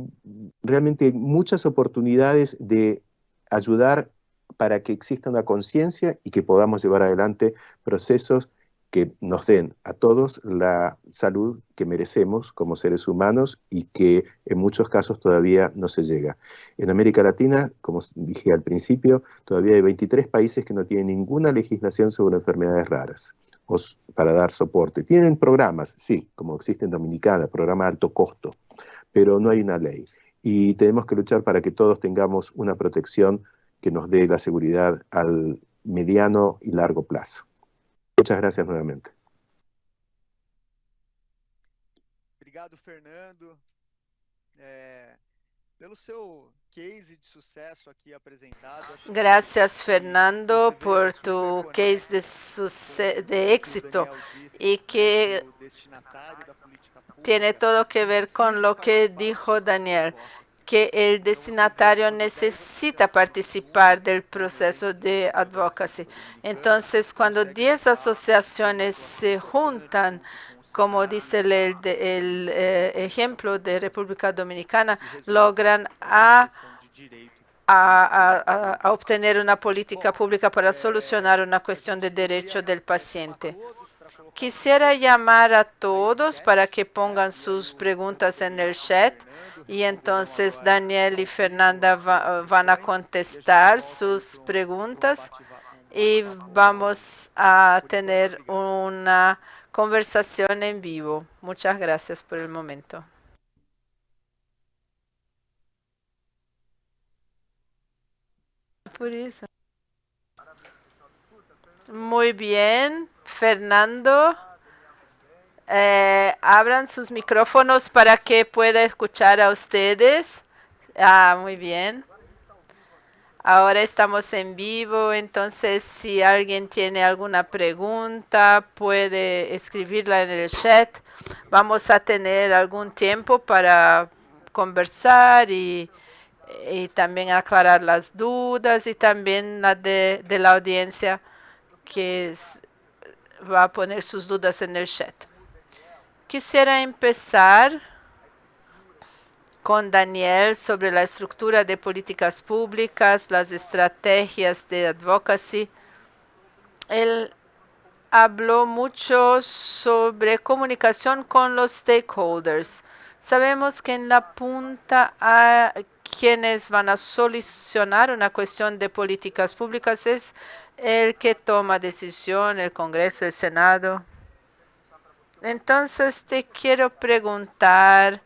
realmente muchas oportunidades de ayudar para que exista una conciencia y que podamos llevar adelante procesos que nos den a todos la salud que merecemos como seres humanos y que en muchos casos todavía no se llega. En América Latina, como dije al principio, todavía hay 23 países que no tienen ninguna legislación sobre enfermedades raras para dar soporte. Tienen programas, sí, como existe en Dominicana, programa de alto costo, pero no hay una ley. Y tenemos que luchar para que todos tengamos una protección que nos dé la seguridad al mediano y largo plazo. Muchas gracias nuevamente. Obrigado, Fernando, pelo seu case de sucesso aqui apresentado. Gracias, Fernando, por tu case de éxito y que tiene todo que ver con lo que dijo Daniel, que el destinatario necesita participar del proceso de advocacy. Entonces, cuando 10 asociaciones se juntan, como dice el ejemplo de República Dominicana, logran a obtener una política pública para solucionar una cuestión de derecho del paciente. Quisiera llamar a todos para que pongan sus preguntas en el chat y entonces Daniel y Fernanda van a contestar sus preguntas y vamos a tener una conversación en vivo. Muchas gracias por el momento. Por eso. Muy bien, Fernando. Abran sus micrófonos para que pueda escuchar a ustedes. Muy bien. Ahora estamos en vivo, entonces si alguien tiene alguna pregunta, puede escribirla en el chat. Vamos a tener algún tiempo para conversar y y también aclarar las dudas y también la de la audiencia que va a poner sus dudas en el chat. Quisiera empezar con Daniel sobre la estructura de políticas públicas, las estrategias de advocacy. Él habló mucho sobre comunicación con los stakeholders. Sabemos que en la punta a quienes van a solucionar una cuestión de políticas públicas es el que toma decisión, el Congreso, el Senado. Entonces te quiero preguntar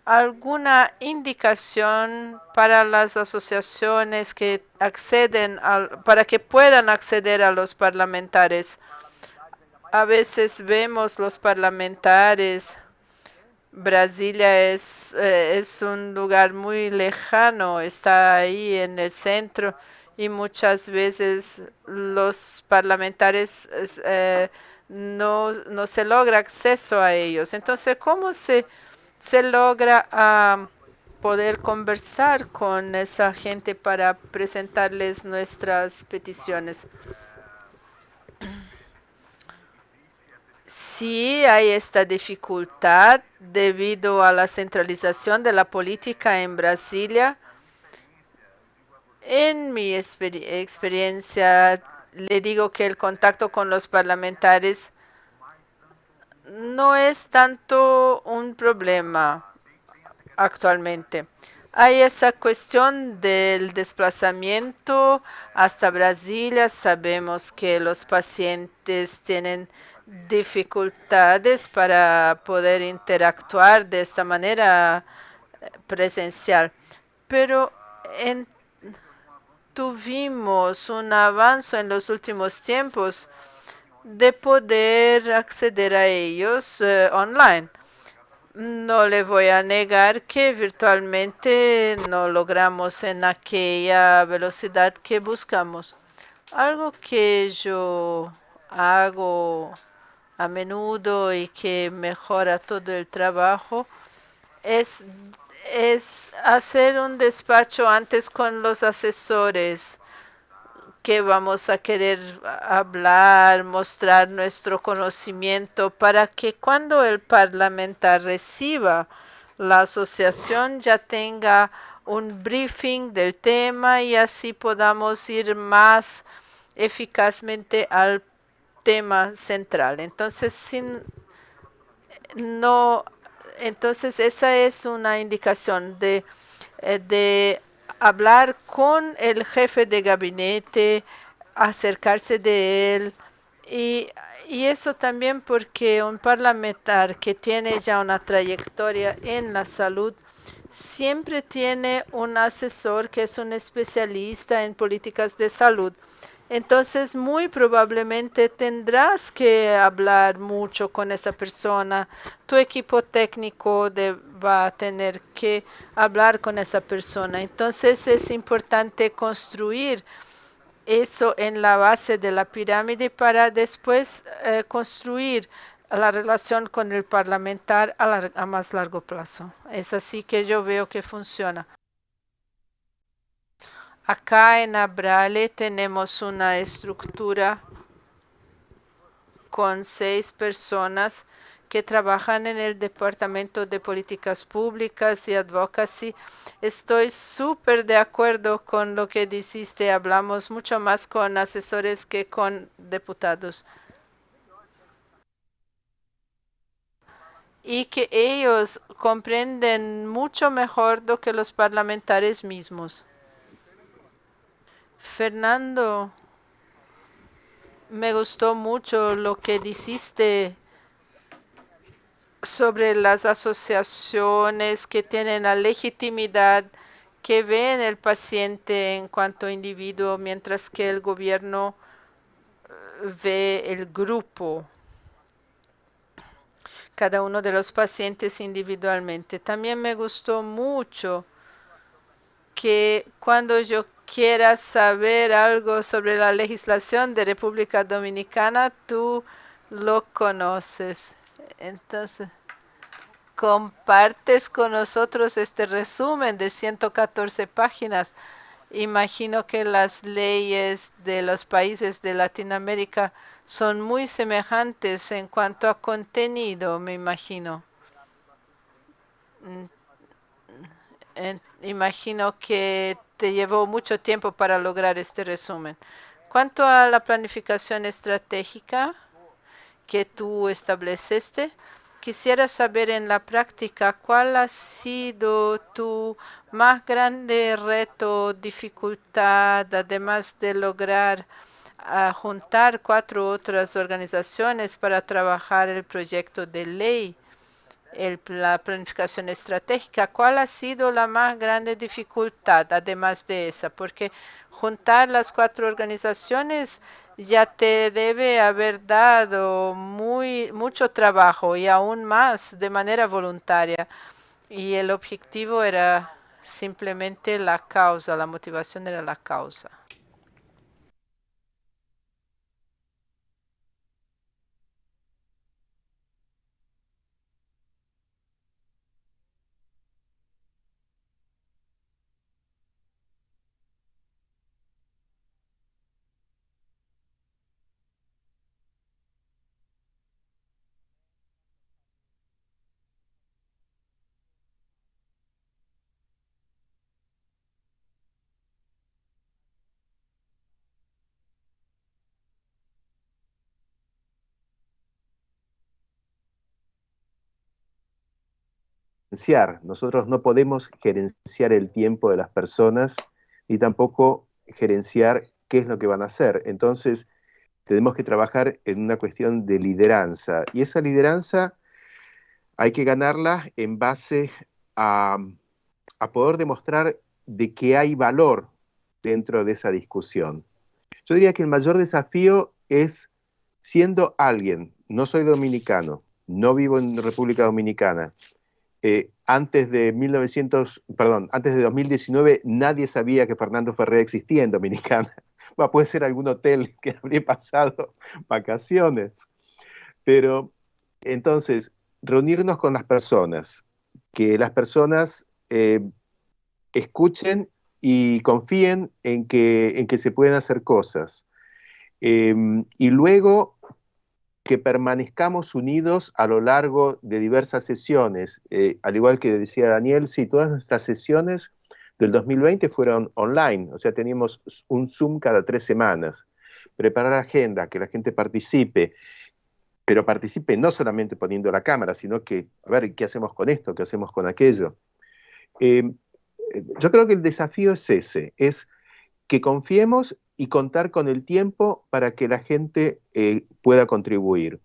alguna indicación para las asociaciones que acceden para que puedan acceder a los parlamentarios. A veces vemos los parlamentarios. Brasilia es un lugar muy lejano, está ahí en el centro y muchas veces los parlamentarios no se logra acceso a ellos. Entonces, ¿cómo se logra poder conversar con esa gente para presentarles nuestras peticiones? Sí, hay esta dificultad debido a la centralización de la política en Brasilia. En mi experiencia, le digo que el contacto con los parlamentarios no es tanto un problema actualmente. Hay esa cuestión del desplazamiento hasta Brasilia. Sabemos que los pacientes tienen dificultades para poder interactuar de esta manera presencial. Pero tuvimos un avance en los últimos tiempos de poder acceder a ellos online. No le voy a negar que virtualmente no logramos en aquella velocidad que buscamos. Algo que yo hago a menudo y que mejora todo el trabajo es hacer un despacho antes con los asesores que vamos a querer hablar, mostrar nuestro conocimiento para que cuando el parlamentario reciba la asociación ya tenga un briefing del tema y así podamos ir más eficazmente al tema central. Entonces esa es una indicación de hablar con el jefe de gabinete, acercarse de él. Y eso también porque un parlamentar que tiene ya una trayectoria en la salud siempre tiene un asesor que es un especialista en políticas de salud. Entonces, muy probablemente tendrás que hablar mucho con esa persona. Tu equipo técnico va a tener que hablar con esa persona. Entonces, es importante construir eso en la base de la pirámide para después construir la relación con el parlamentar a más largo plazo. Es así que yo veo que funciona. Acá en Abrale tenemos una estructura con 6 personas que trabajan en el Departamento de Políticas Públicas y Advocacy. Estoy súper de acuerdo con lo que dijiste. Hablamos mucho más con asesores que con diputados. Y que ellos comprenden mucho mejor lo que los parlamentarios mismos. Fernando, me gustó mucho lo que dijiste sobre las asociaciones que tienen la legitimidad que ven el paciente en cuanto individuo, mientras que el gobierno ve el grupo, cada uno de los pacientes individualmente. También me gustó mucho que cuando yo quiera saber algo sobre la legislación de República Dominicana, tú lo conoces. Entonces, compartes con nosotros este resumen de 114 páginas. Imagino que las leyes de los países de Latinoamérica son muy semejantes en cuanto a contenido, me imagino. Imagino que te llevó mucho tiempo para lograr este resumen. Cuanto a la planificación estratégica que tú estableciste, quisiera saber en la práctica cuál ha sido tu más grande reto, dificultad, además de lograr juntar 4 otras organizaciones para trabajar el proyecto de ley. La planificación estratégica, ¿cuál ha sido la más grande dificultad además de esa? Porque juntar las 4 organizaciones ya te debe haber dado mucho trabajo y aún más de manera voluntaria. Y el objetivo era simplemente la causa, la motivación era la causa. Nosotros no podemos gerenciar el tiempo de las personas ni tampoco gerenciar qué es lo que van a hacer. Entonces, tenemos que trabajar en una cuestión de lideranza. Y esa lideranza hay que ganarla en base a poder demostrar de que hay valor dentro de esa discusión. Yo diría que el mayor desafío es siendo alguien, no soy dominicano, no vivo en República Dominicana, antes de 2019 nadie sabía que Fernando Ferrer existía en Dominicana. Puede ser algún hotel que habría pasado vacaciones. Pero entonces, reunirnos con las personas, que las personas escuchen y confíen en que se pueden hacer cosas. Y luego que permanezcamos unidos a lo largo de diversas sesiones. Al igual que decía Daniel, sí, todas nuestras sesiones del 2020 fueron online, o sea, teníamos un Zoom cada 3 semanas. Preparar agenda, que la gente participe, pero participe no solamente poniendo la cámara, sino que, a ver, ¿qué hacemos con esto? ¿Qué hacemos con aquello? Yo creo que el desafío es ese, es que confiemos y contar con el tiempo para que la gente pueda contribuir.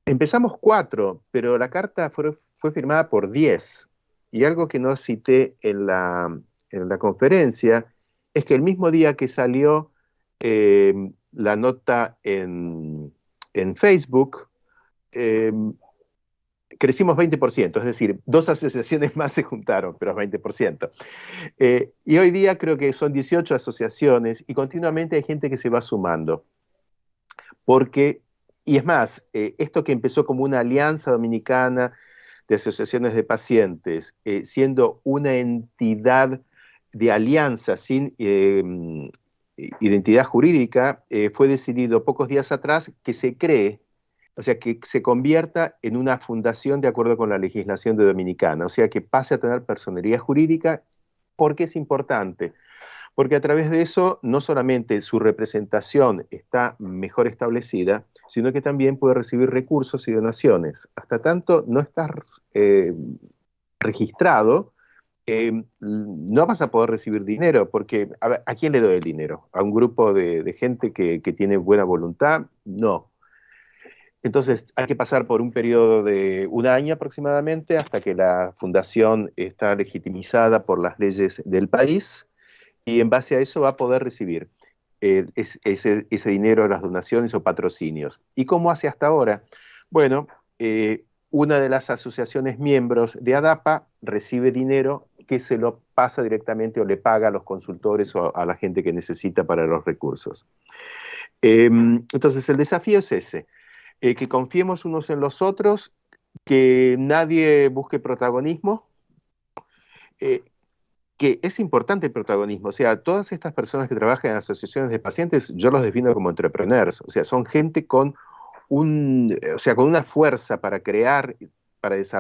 Empezamos 4, pero la carta fue firmada por 10. Y algo que no cité en la conferencia es que el mismo día que salió la nota en Facebook, crecimos 20%, es decir, 2 asociaciones más se juntaron, pero es 20%. Y hoy día creo que son 18 asociaciones y continuamente hay gente que se va sumando. Porque, y es más, esto que empezó como una alianza dominicana de asociaciones de pacientes, siendo una entidad de alianza sin identidad jurídica, fue decidido pocos días atrás que se cree, o sea, que se convierta en una fundación de acuerdo con la legislación de Dominicana, o sea, que pase a tener personería jurídica. ¿Por qué es importante? Porque a través de eso no solamente su representación está mejor establecida, sino que también puede recibir recursos y donaciones. Hasta tanto no estás registrado, no vas a poder recibir dinero, porque a ver, ¿a quién le doy el dinero? ¿A un grupo de gente que tiene buena voluntad? No. Entonces hay que pasar por un periodo de 1 año aproximadamente hasta que la fundación está legitimizada por las leyes del país, y en base a eso va a poder recibir ese dinero, las donaciones o patrocinios. ¿Y cómo hace hasta ahora? Bueno, una de las asociaciones miembros de ADAPA recibe dinero que se lo pasa directamente o le paga a los consultores o a la gente que necesita para los recursos. Entonces el desafío es ese. que confiemos unos en los otros, que nadie busque protagonismo, que es importante el protagonismo. O sea, todas estas personas que trabajan en asociaciones de pacientes, yo los defino como entrepreneurs. O sea, son gente con con una fuerza para crear, para desarrollar